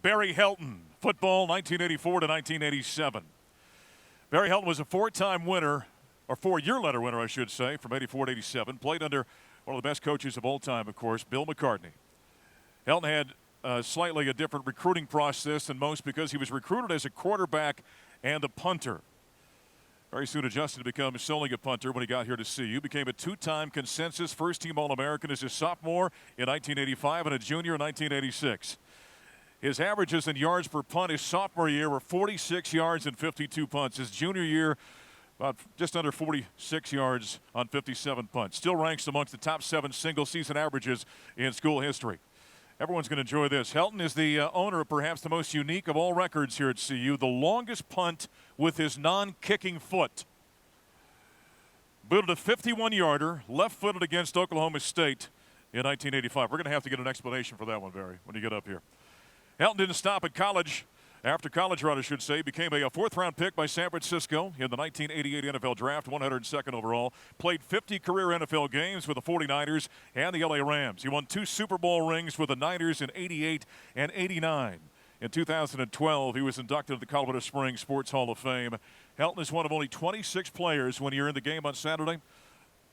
Barry Helton, football 1984 to 1987. Barry Helton was a four-time winner, or four-year letter winner, I should say, from 84 to 87. Played under one of the best coaches of all time, of course, Bill McCartney. Helton had slightly a different recruiting process than most because he was recruited as a quarterback and a punter. Very soon adjusted to become solely a punter when he got here to CU. Became a two-time consensus first-team All-American as a sophomore in 1985 and a junior in 1986. His averages in yards per punt his sophomore year were 46 yards and 52 punts. His junior year, about just under 46 yards on 57 punts. Still ranks amongst the top 7 single-season averages in school history. Everyone's going to enjoy this. Helton is the owner of perhaps the most unique of all records here at CU, the longest punt with his non-kicking foot. Booted a 51-yarder, left-footed against Oklahoma State in 1985. We're going to have to get an explanation for that one, Barry, when you get up here. Helton didn't stop at college. After college, I should say, became a fourth-round pick by San Francisco in the 1988 NFL Draft, 102nd overall. Played 50 career NFL games with the 49ers and the LA Rams. He won 2 Super Bowl rings with the Niners in 88 and 89. In 2012, he was inducted to the Colorado Springs Sports Hall of Fame. Helton is one of only 26 players when you're in the game on Saturday.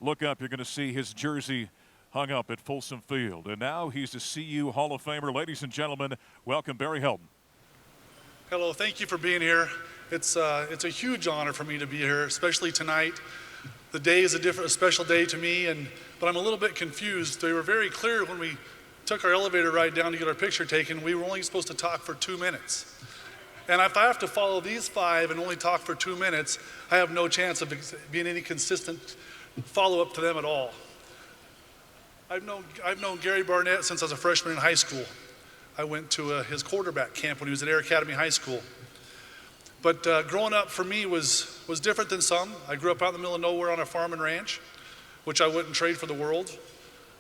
Look up, you're going to see his jersey hung up at Folsom Field. And now he's a CU Hall of Famer. Ladies and gentlemen, welcome Barry Helton. Hello, thank you for being here. It's a huge honor for me to be here, especially tonight. The day is a special day to me, but I'm a little bit confused. They were very clear when we took our elevator ride down to get our picture taken. We were only supposed to talk for 2 minutes. And if I have to follow these 5 and only talk for 2 minutes, I have no chance of being any consistent follow-up to them at all. I've known Gary Barnett since I was a freshman in high school. I went to his quarterback camp when he was at Air Academy High School. But growing up for me was different than some. I grew up out in the middle of nowhere on a farm and ranch, which I wouldn't trade for the world.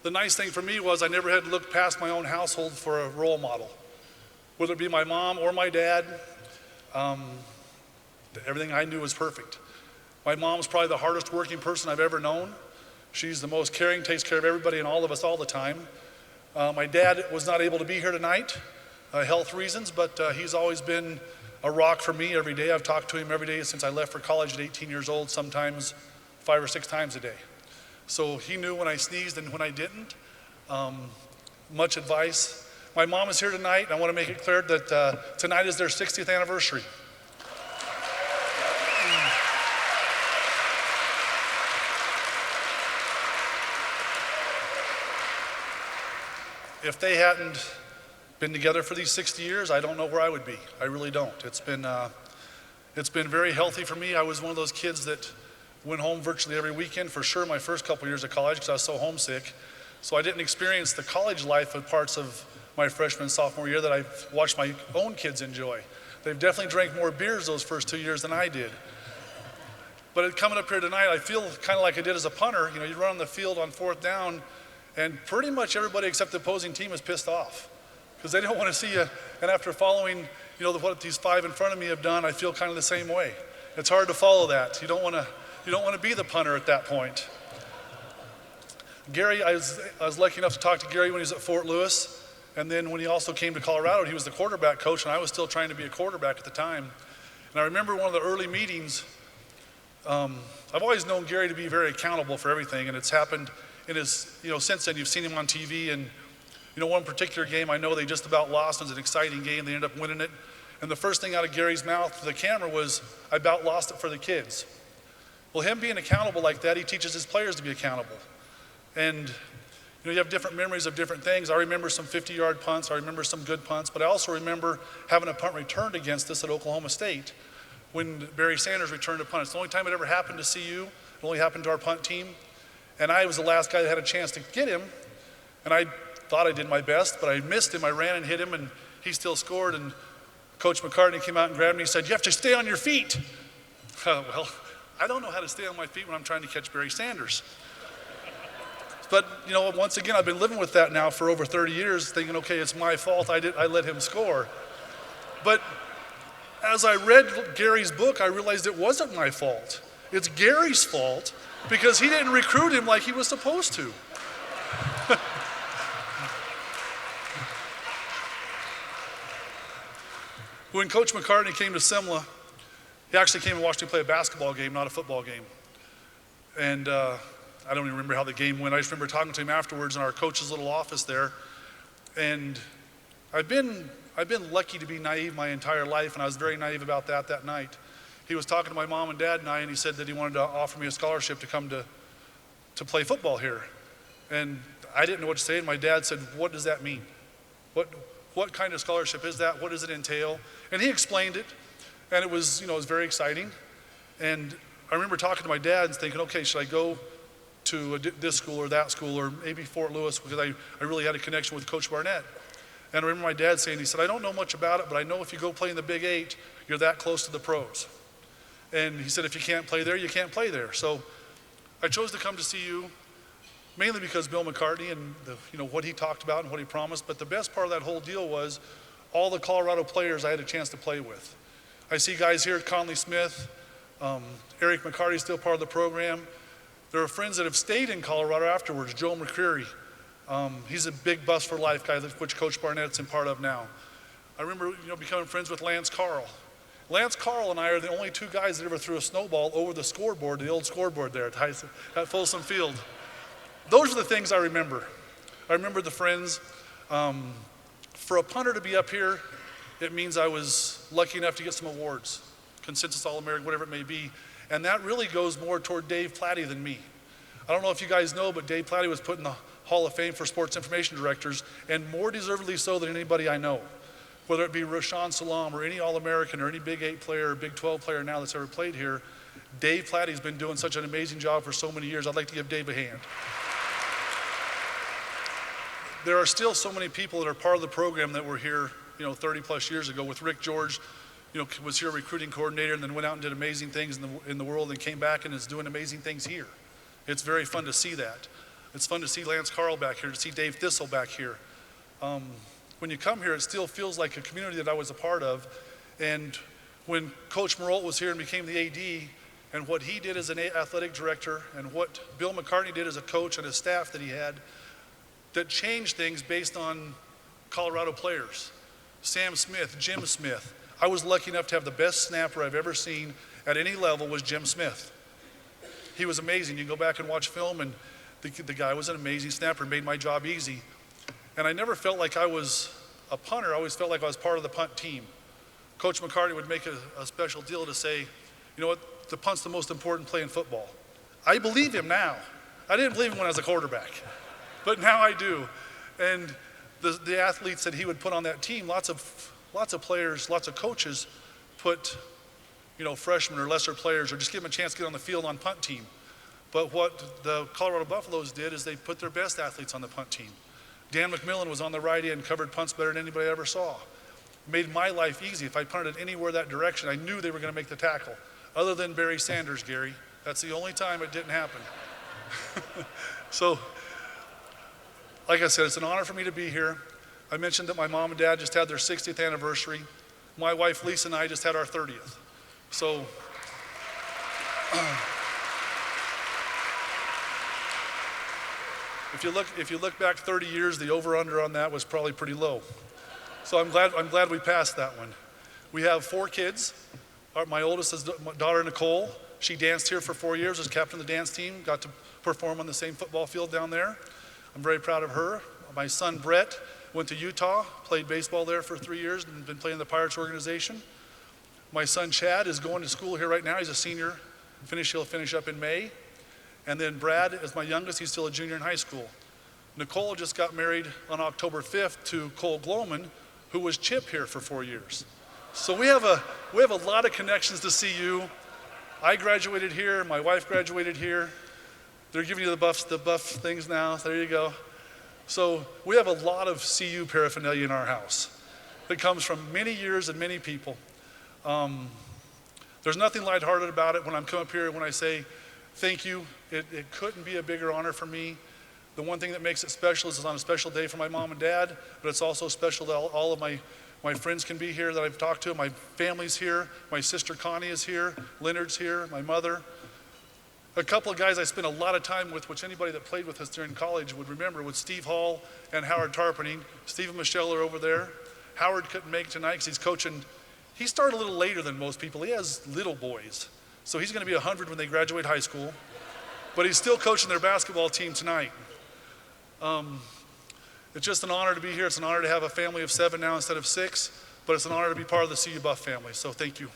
The nice thing for me was I never had to look past my own household for a role model. Whether it be my mom or my dad, everything I knew was perfect. My mom's probably the hardest working person I've ever known. She's the most caring, takes care of everybody and all of us all the time. My dad was not able to be here tonight, health reasons, but he's always been a rock for me every day. I've talked to him every day since I left for college at 18 years old, sometimes 5 or 6 times a day. So he knew when I sneezed and when I didn't. Much advice. My mom is here tonight, and I want to make it clear that tonight is their 60th anniversary. If they hadn't been together for these 60 years, I don't know where I would be. I really don't. It's been very healthy for me. I was one of those kids that went home virtually every weekend, for sure my first couple years of college because I was so homesick. So I didn't experience the college life of parts of my freshman and sophomore year that I've watched my own kids enjoy. They've definitely drank more beers those first 2 years than I did. But coming up here tonight, I feel kind of like I did as a punter. You know, you run on the field on 4th down, and pretty much everybody except the opposing team is pissed off because they don't want to see you. And after following, what these 5 in front of me have done, I feel kind of the same way. It's hard to follow that. You don't want to be the punter at that point. Gary, I was lucky enough to talk to Gary when he was at Fort Lewis, and then when he also came to Colorado, he was the quarterback coach, and I was still trying to be a quarterback at the time. And I remember one of the early meetings. I've always known Gary to be very accountable for everything, and it's happened. In his, since then you've seen him on TV, and one particular game I know they just about lost. It was an exciting game. They ended up winning it, and the first thing out of Gary's mouth to the camera was, "I about lost it for the kids." Well, him being accountable like that, he teaches his players to be accountable, and you have different memories of different things. I remember some 50-yard punts. I remember some good punts, but I also remember having a punt returned against us at Oklahoma State when Barry Sanders returned a punt. It's the only time it ever happened to CU. It only happened to our punt team. And I was the last guy that had a chance to get him, and I thought I did my best, but I missed him. I ran and hit him, and he still scored, and Coach McCartney came out and grabbed me and said, "You have to stay on your feet." Well, I don't know how to stay on my feet when I'm trying to catch Barry Sanders. But, once again, I've been living with that now for over 30 years, thinking, okay, it's my fault. I let him score. But as I read Gary's book, I realized it wasn't my fault. It's Gary's fault because he didn't recruit him like he was supposed to. When Coach McCartney came to Simla, he actually came and watched me play a basketball game, not a football game. And I don't even remember how the game went. I just remember talking to him afterwards in our coach's little office there. And I've been lucky to be naive my entire life, and I was very naive about that night. He was talking to my mom and dad and I, and he said that he wanted to offer me a scholarship to come to play football here. And I didn't know what to say, and my dad said, "What does that mean? What kind of scholarship is that? What does it entail?" And he explained it, and it was, it was very exciting. And I remember talking to my dad and thinking, okay, should I go to this school or that school or maybe Fort Lewis, because I really had a connection with Coach Barnett. And I remember my dad saying, he said, "I don't know much about it, but I know if you go play in the Big 8, you're that close to the pros." And he said, if you can't play there, you can't play there. So I chose to come to CU mainly because Bill McCartney and what he talked about and what he promised. But the best part of that whole deal was all the Colorado players I had a chance to play with. I see guys here, Conley Smith, Eric McCarty's still part of the program. There are friends that have stayed in Colorado afterwards. Joe McCreary, he's a big Buffs for Life guy, which Coach Barnett's in part of now. I remember becoming friends with Lance Carl. Lance Carl and I are the only two guys that ever threw a snowball over the scoreboard, the old scoreboard there at Folsom Field. Those are the things I remember. I remember the friends. For a punter to be up here, it means I was lucky enough to get some awards, Consensus All-American, whatever it may be. And that really goes more toward Dave Platty than me. I don't know if you guys know, but Dave Platty was put in the Hall of Fame for sports information directors, and more deservedly so than anybody I know. Whether it be Rashawn Salam or any All-American or any Big 8 player or Big 12 player now that's ever played here, Dave Platty's been doing such an amazing job for so many years. I'd like to give Dave a hand. There are still so many people that are part of the program that were here 30 plus years ago. With Rick George, was here recruiting coordinator and then went out and did amazing things in the world and came back and is doing amazing things here. It's very fun to see that. It's fun to see Lance Carl back here, to see Dave Thistle back here. When you come here, it still feels like a community that I was a part of. And when Coach Marolt was here and became the AD, and what he did as an athletic director, and what Bill McCartney did as a coach and his staff that he had, that changed things based on Colorado players. Sam Smith, Jim Smith. I was lucky enough to have the best snapper I've ever seen at any level was Jim Smith. He was amazing. You go back and watch film, and the guy was an amazing snapper, made my job easy. And I never felt like I was a punter. I always felt like I was part of the punt team. Coach McCartney would make a special deal to say, you know what, the punt's the most important play in football. I believe him now. I didn't believe him when I was a quarterback, but now I do. And the athletes that he would put on that team, lots of players, lots of coaches put, freshmen or lesser players or just give them a chance to get on the field on punt team. But what the Colorado Buffaloes did is they put their best athletes on the punt team. Dan McMillan was on the right end, covered punts better than anybody I ever saw. Made my life easy. If I punted anywhere that direction, I knew they were going to make the tackle. Other than Barry Sanders, Gary. That's the only time it didn't happen. So, like I said, it's an honor for me to be here. I mentioned that my mom and dad just had their 60th anniversary. My wife Lisa and I just had our 30th. So, if you look back 30 years, the over/under on that was probably pretty low. So I'm glad we passed that one. We have 4 kids. My oldest is my daughter Nicole. She danced here for 4 years as captain of the dance team. Got to perform on the same football field down there. I'm very proud of her. My son Brett went to Utah, played baseball there for 3 years, and been playing in the Pirates organization. My son Chad is going to school here right now. He's a senior. He'll finish up in May. And then Brad is my youngest. He's still a junior in high school. Nicole just got married on October 5th to Cole Gloman, who was Chip here for 4 years. So we have a lot of connections to CU. I graduated here. My wife graduated here. They're giving you the buff things now. There you go. So we have a lot of CU paraphernalia in our house that comes from many years and many people. There's nothing lighthearted about it when I'm come up here, when I say thank you. It couldn't be a bigger honor for me. The one thing that makes it special is it's on a special day for my mom and dad, but it's also special that all of my friends can be here that I've talked to. My family's here. My sister Connie is here. Leonard's here. My mother. A couple of guys I spent a lot of time with, which anybody that played with us during college would remember, was Steve Hall and Howard Tarpening. Steve and Michelle are over there. Howard couldn't make it tonight because he's coaching He started a little later than most people. He has little boys. So he's going to be 100 when they graduate high school. But he's still coaching their basketball team tonight. It's just an honor to be here. It's an honor to have a family of 7 now instead of 6. But it's an honor to be part of the CU Buff family. So thank you.